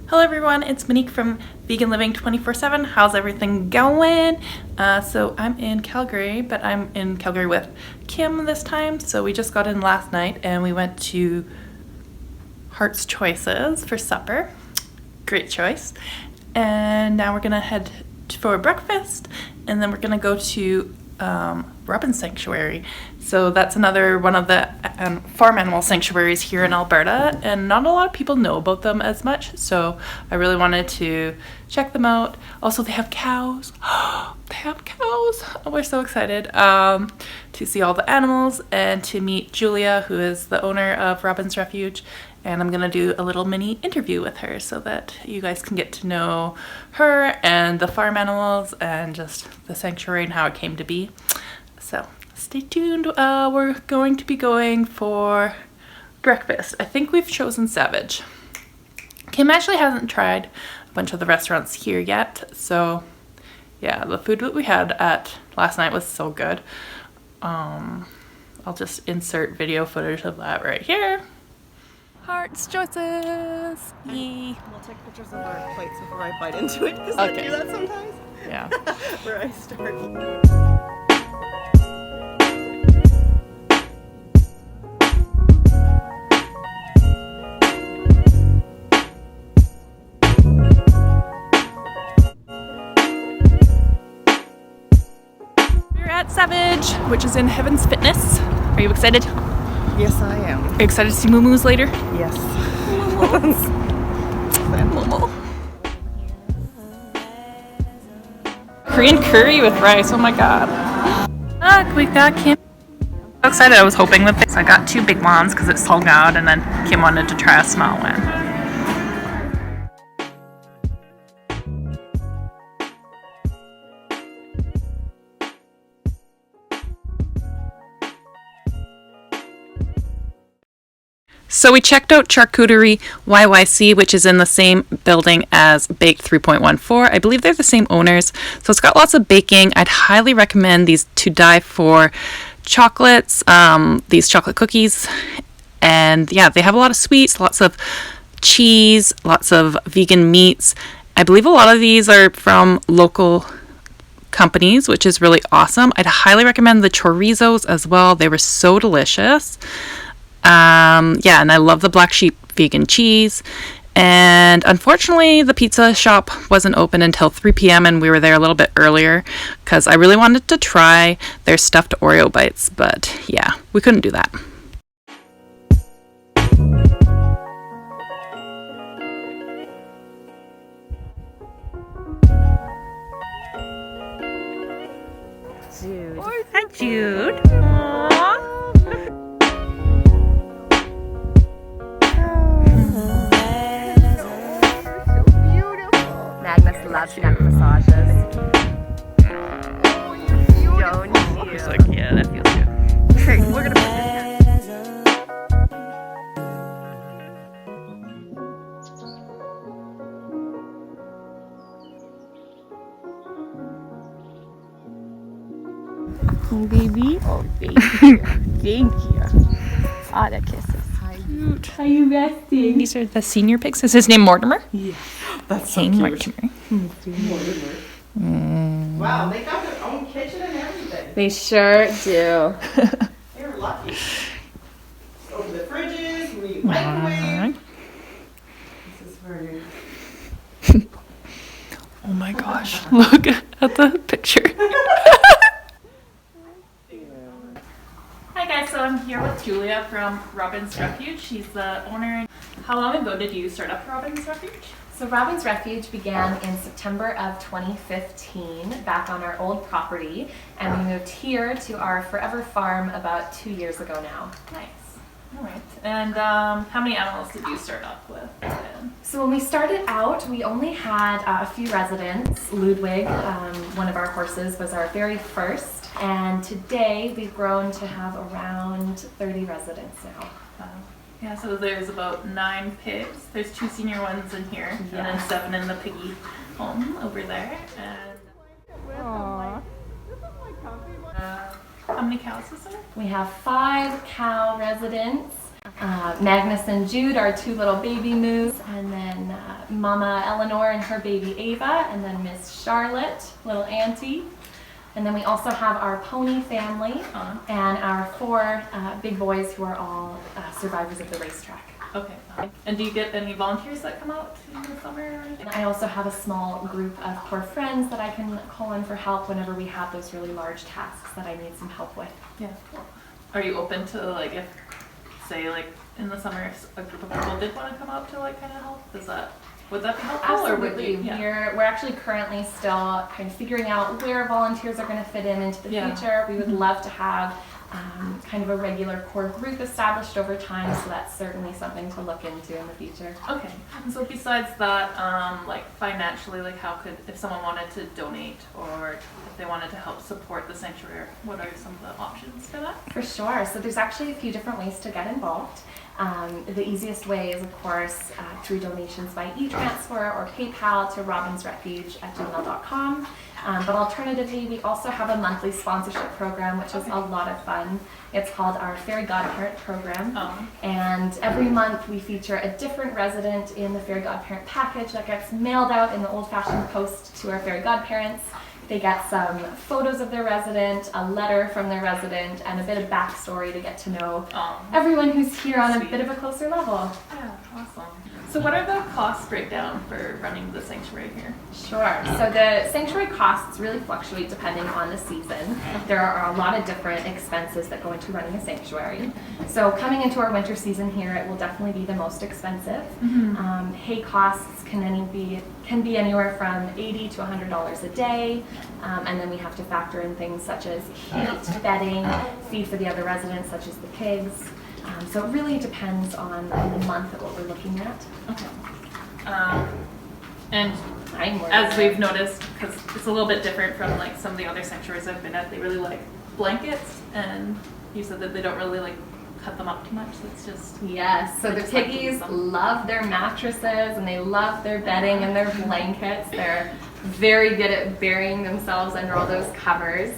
Hello everyone, it's Monique from Vegan Living 24/7. How's everything going? So I'm in Calgary, but I'm in Calgary with Kim this time. So we just got in last night and we went to Heart's Choices for supper. Great choice. And now we're gonna head for breakfast, and then we're gonna go to Robin Sanctuary. So that's another one of the farm animal sanctuaries here in Alberta, and not a lot of people know about them as much, so I really wanted to check them out. Also, they have cows. They have cows. Oh, we're so excited to see all the animals and to meet Julia, who is the owner of Robin's Refuge. And I'm gonna do a little mini interview with her so that you guys can get to know her and the farm animals and just the sanctuary and how it came to be. So stay tuned. We're going to be going for breakfast. I think we've chosen Savage. Kim actually hasn't tried a bunch of the restaurants here yet. So yeah, the food that we had at last night was so good. I'll just insert video footage of that right here. Heart's Choices! Yay! We'll take pictures of our plates before I bite into it, because Okay. I do that sometimes. Yeah. Where I start. We're at Savage, which is in Heaven's Fitness. Are you excited? Yes, I am. Are you excited to see Moo later? Yes. Momo. Korean curry with rice, oh my god. Look, we got Kim. So excited, I was hoping with this. I got two big ones because it's sold out, and then Kim wanted to try a small one. So we checked out Charcuterie YYC, which is in the same building as Bake 3.14. I believe they're the same owners. So it's got lots of baking. I'd highly recommend these to die for chocolates, these chocolate cookies. And yeah, they have a lot of sweets, lots of cheese, lots of vegan meats. I believe a lot of these are from local companies, which is really awesome. I'd highly recommend the chorizos as well. They were so delicious. Yeah, and I love the black sheep vegan cheese. And unfortunately, the pizza shop wasn't open until 3 p.m. and we were there a little bit earlier because I really wanted to try their stuffed Oreo bites. But yeah, we couldn't do that. Jude. Hi, Jude. Aww. Magnus loves neck massages. Don't you? It's like, yeah, that feels good. Okay, we're gonna put this Oh, baby. Oh, thank you. Thank you. Ah, the kisses. Cute. How you resting? These are the senior pigs. Is his name Mortimer? Yeah, that's so King cute. Mortimer. Wow, they got their own kitchen and everything. They sure do. They're lucky. Over the fridges, we microwave. This is where Oh my gosh, look at the picture. Hi guys, so I'm here with Julia from Robin's Refuge. She's the owner. How long ago did you start up Robin's Refuge? So Robin's Refuge began in September of 2015 back on our old property, and we moved here to our forever farm about 2 years ago now. Nice. All right. And how many animals did you start off with? So when we started out, we only had a few residents. Ludwig, one of our horses, was our very first, and today we've grown to have around 30 residents now. Yeah, so there's about 9 pigs. There's 2 senior ones in here, and then 7 in the piggy home over there. And Aww. how many cows is there? We have 5 cow residents, Magnus and Jude, our 2 little baby moose, and then Mama Eleanor and her baby Ava, and then Miss Charlotte, little auntie. And then we also have our pony family and our 4 big boys who are all survivors of the racetrack. Okay. And do you get any volunteers that come out in the summer or anything? I also have a small group of core friends that I can call in for help whenever we have those really large tasks that I need some help with. Yeah. Are you open to, like, if, say, like, in the summer, if a group of people did want to come out to, like, kind of help? Would that be helpful? Absolutely. Or would you, We're actually currently still kind of figuring out where volunteers are going to fit into the future. We would love to have kind of a regular core group established over time, so that's certainly something to look into in the future. Okay. And so besides that, like financially, like how could, if someone wanted to donate or if they wanted to help support the sanctuary, what are some of the options for that? For sure. So there's actually a few different ways to get involved. The easiest way is, of course, through donations by e-transfer or PayPal to robinsrefuge@gmail.com. But alternatively, we also have a monthly sponsorship program, which is a lot of fun. It's called our Fairy Godparent program. And every month we feature a different resident in the Fairy Godparent package that gets mailed out in the old-fashioned post to our Fairy Godparents. They get some photos of their resident, a letter from their resident, and a bit of backstory to get to know everyone who's here on a bit of a closer level. Yeah, awesome. So what are the cost breakdown for running the sanctuary here? Sure. So the sanctuary costs really fluctuate depending on the season. There are a lot of different expenses that go into running a sanctuary. So coming into our winter season here, it will definitely be the most expensive. Hay costs can be anywhere from $80 to $100 a day. And then we have to factor in things such as heat, bedding, feed for the other residents, such as the pigs. So it really depends on the month of what we're looking at. Okay. And as we've noticed, because it's a little bit different from like some of the other sanctuaries I've been at, they really like blankets, and you said that they don't really like cut them up too much, so it's just... Yes, so the piggies love their mattresses and they love their bedding and their blankets. They're very good at burying themselves under all those covers.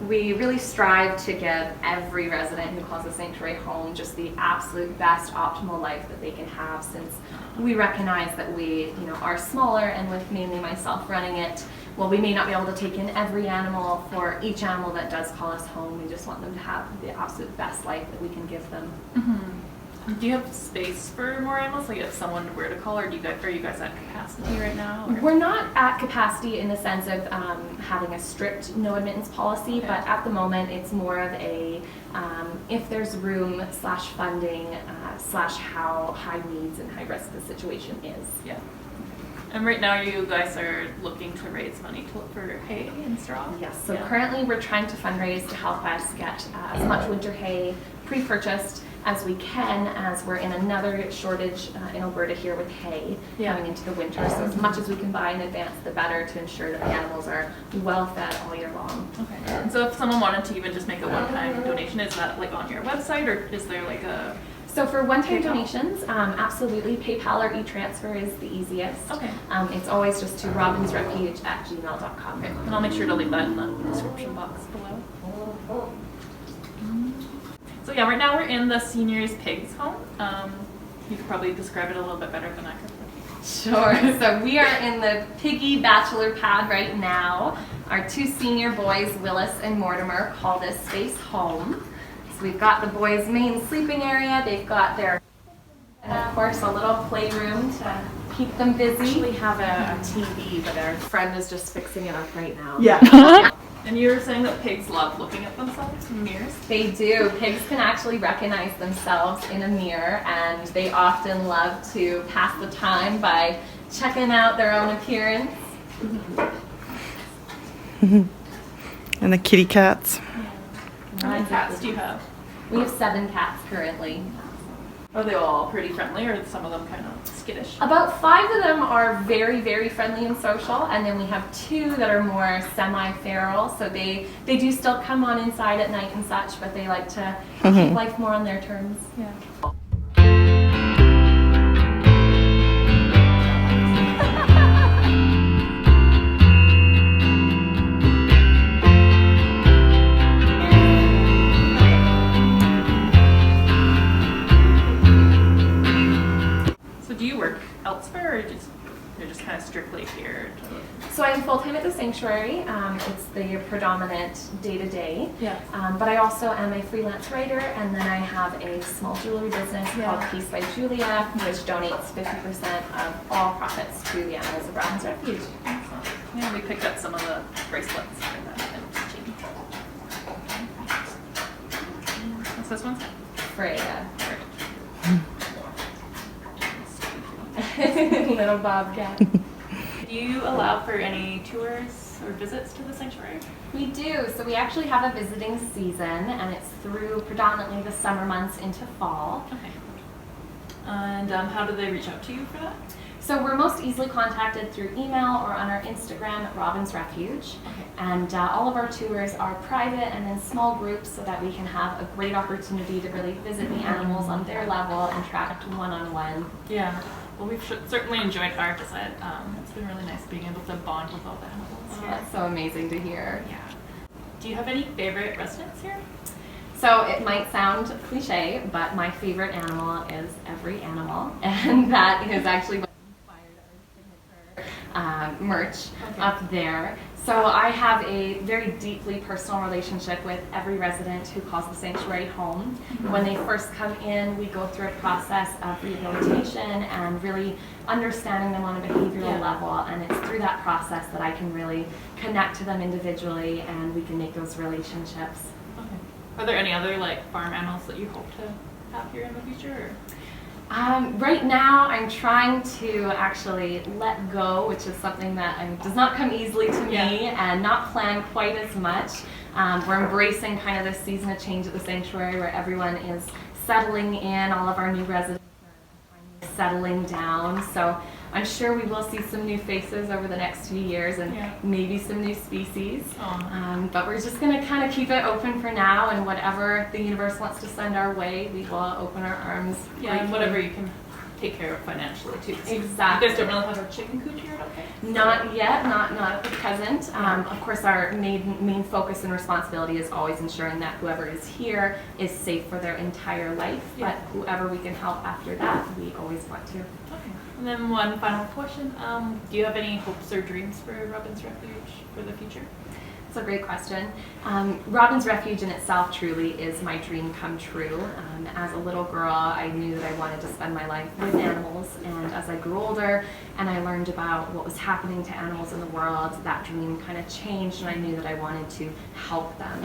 We really strive to give every resident who calls the sanctuary home just the absolute best optimal life that they can have, since we recognize that we are smaller, and with mainly myself running it, well, we may not be able to take in every animal. For each animal that does call us home, we just want them to have the absolute best life that we can give them. Do you have space for more animals? Like if someone were to call, or are you guys at capacity right now? Or? We're not at capacity in the sense of having a strict no admittance policy, but at the moment it's more of a if there's room / funding / how high needs and high risk the situation is. Yeah. And right now you guys are looking to raise money for hay and straw? Yes, so currently we're trying to fundraise to help us get as much winter hay pre-purchased as we can, as we're in another shortage in Alberta here with hay coming into the winter. So as much as we can buy in advance, the better, to ensure that the animals are well fed all year long. Okay. And so if someone wanted to even just make a one-time donation, is that like on your website, or is there like a... So for one-time donations, absolutely, PayPal or e-transfer is the easiest. Okay. It's always just to robinsrefuge@gmail.com. Okay. And I'll make sure to leave that in the description box below. So yeah, right now we're in the seniors pigs home. You could probably describe it a little bit better than I could. Sure. So we are in the piggy bachelor pad right now. Our 2 senior boys, Willis and Mortimer, call this space home. So we've got the boys' main sleeping area. They've got their, and of course, a little playroom to keep them busy. We have a TV, but our friend is just fixing it up right now. Yeah. And you were saying that pigs love looking at themselves in mirrors? They do. Pigs can actually recognize themselves in a mirror, and they often love to pass the time by checking out their own appearance. And the kitty cats. How many cats do you have? We have 7 cats currently. Are they all pretty friendly, or are some of them kind of skittish? About 5 of them are very, very friendly and social, and then we have 2 that are more semi-feral. So they do still come on inside at night and such, but they like to keep life more on their terms. Yeah. You're just kind of strictly here. So I'm full-time at the sanctuary. It's the predominant day-to-day. Yeah. But I also am a freelance writer, and then I have a small jewelry business called Peace by Julia, which donates 50% of all profits to the animals of Robin's Refuge. Yeah, we picked up some of the bracelets for that. What's this one? Freya. Little bobcat. Do you allow for any tours or visits to the sanctuary? We do. So we actually have a visiting season, and it's through predominantly the summer months into fall. Okay. And how do they reach out to you for that? So we're most easily contacted through email or on our Instagram at Robin's Refuge. Okay. And all of our tours are private and in small groups so that we can have a great opportunity to really visit the animals on their level and interact one-on-one. Yeah. Well, we've certainly enjoyed our visit. It's been really nice being able to bond with all the animals. Oh, that's so amazing to hear. Yeah. Do you have any favorite residents here? So it might sound cliche, but my favorite animal is every animal, and that is actually what inspired our signature merch up there. So I have a very deeply personal relationship with every resident who calls the sanctuary home. When they first come in, we go through a process of rehabilitation and really understanding them on a behavioral level, and it's through that process that I can really connect to them individually and we can make those relationships. Okay. Are there any other farm animals that you hope to have here in the future? Or? Right now, I'm trying to actually let go, which is something that does not come easily to me, and not plan quite as much. We're embracing kind of this season of change at the sanctuary where everyone is settling in, all of our new residents are settling down. So I'm sure we will see some new faces over the next few years and maybe some new species. But we're just going to kind of keep it open for now, and whatever the universe wants to send our way, we will open our arms. Yeah, and whatever you can take care of financially too. Exactly. You guys don't really have a chicken coop here, okay? Not yet, not at the present. Of course, our main focus and responsibility is always ensuring that whoever is here is safe for their entire life. But whoever we can help after that, we always want to. Okay. And then one final question. Do you have any hopes or dreams for Robin's Refuge for the future? It's a great question. Robin's Refuge in itself truly is my dream come true. As a little girl, I knew that I wanted to spend my life with animals, and as I grew older and I learned about what was happening to animals in the world, that dream kind of changed, and I knew that I wanted to help them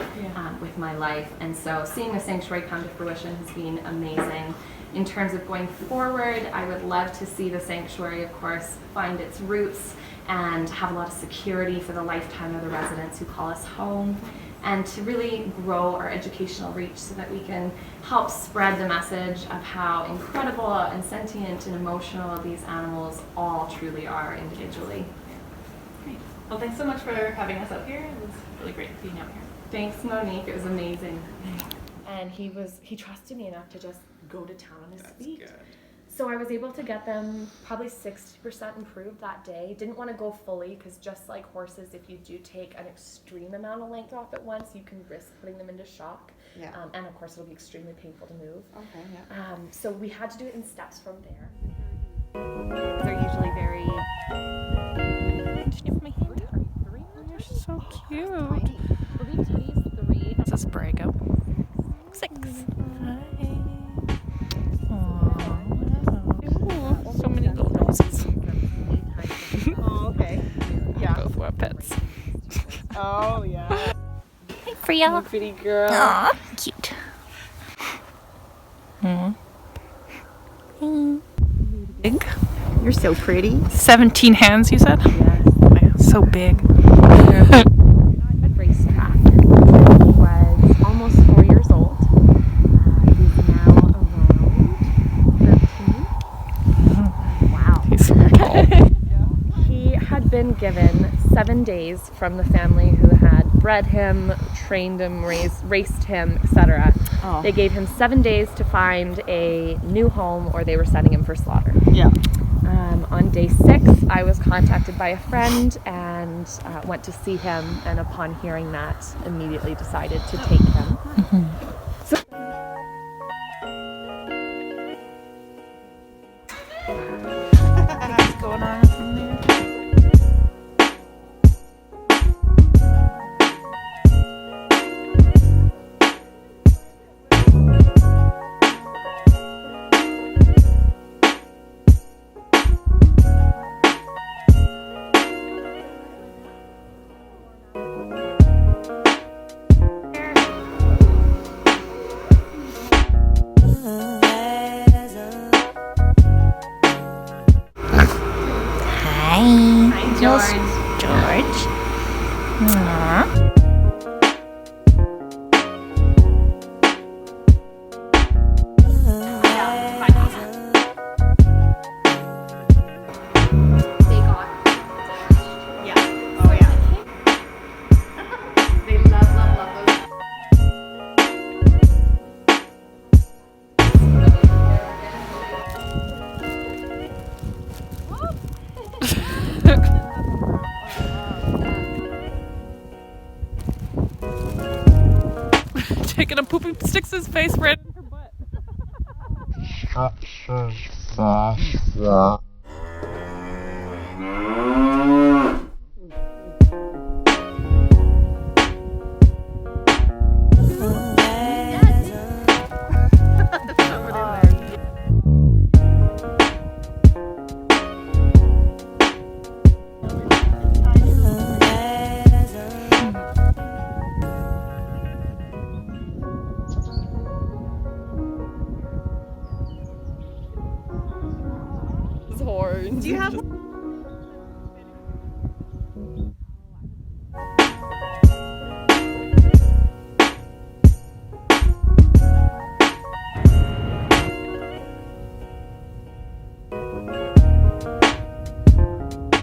with my life. And so seeing the sanctuary come to fruition has been amazing. In terms of going forward, I would love to see the sanctuary, of course, find its roots and have a lot of security for the lifetime of the residents who call us home, and to really grow our educational reach so that we can help spread the message of how incredible and sentient and emotional these animals all truly are individually. Great. Well, thanks so much for having us out here. It was really great being out here. Thanks, Monique. It was amazing. And he trusted me enough to just go to town on his feet. Good. So I was able to get them probably 60% improved that day. Didn't want to go fully because just like horses, if you do take an extreme amount of length off at once, you can risk putting them into shock. Yeah. And of course, it'll be extremely painful to move. Okay. Yeah. So we had to do it in steps from there. They're usually very. Sniff my hand. You're so cute. I believe Teddy's 3. This is Brago. 6. Hi. So many little noses. Oh, okay. Yeah. Both were pets. Oh, yeah. Hi, Freya. Pretty girl. Aw, cute. Aww. Big. You're so pretty. 17 hands, you said? Yes. Wow, so big. Racetrack. He was almost 4 years old. He's now around 13. Wow. He's so tall. He had been given 7 days from the family who had bred him, trained him, raced him, etc. Oh. They gave him 7 days to find a new home or they were sending him for slaughter. Yeah. On day 6, I was contacted by a friend and went to see him, and upon hearing that, immediately decided to take him. Mm-hmm. So What's going on from there? George. Aww. Taking a poopy sticks his face right in her butt. Do you have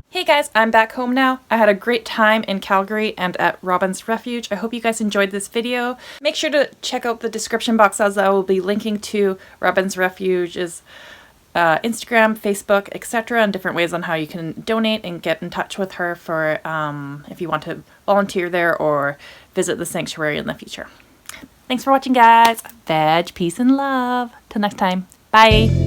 Hey guys, I'm back home now. I had a great time in Calgary and at Robin's Refuge. I hope you guys enjoyed this video. Make sure to check out the description box as I will be linking to Robin's Refuge's Instagram, Facebook, etc. and different ways on how you can donate and get in touch with her for if you want to volunteer there or visit the sanctuary in the future. Thanks for watching guys. Veg, peace and love. Till next time. Bye.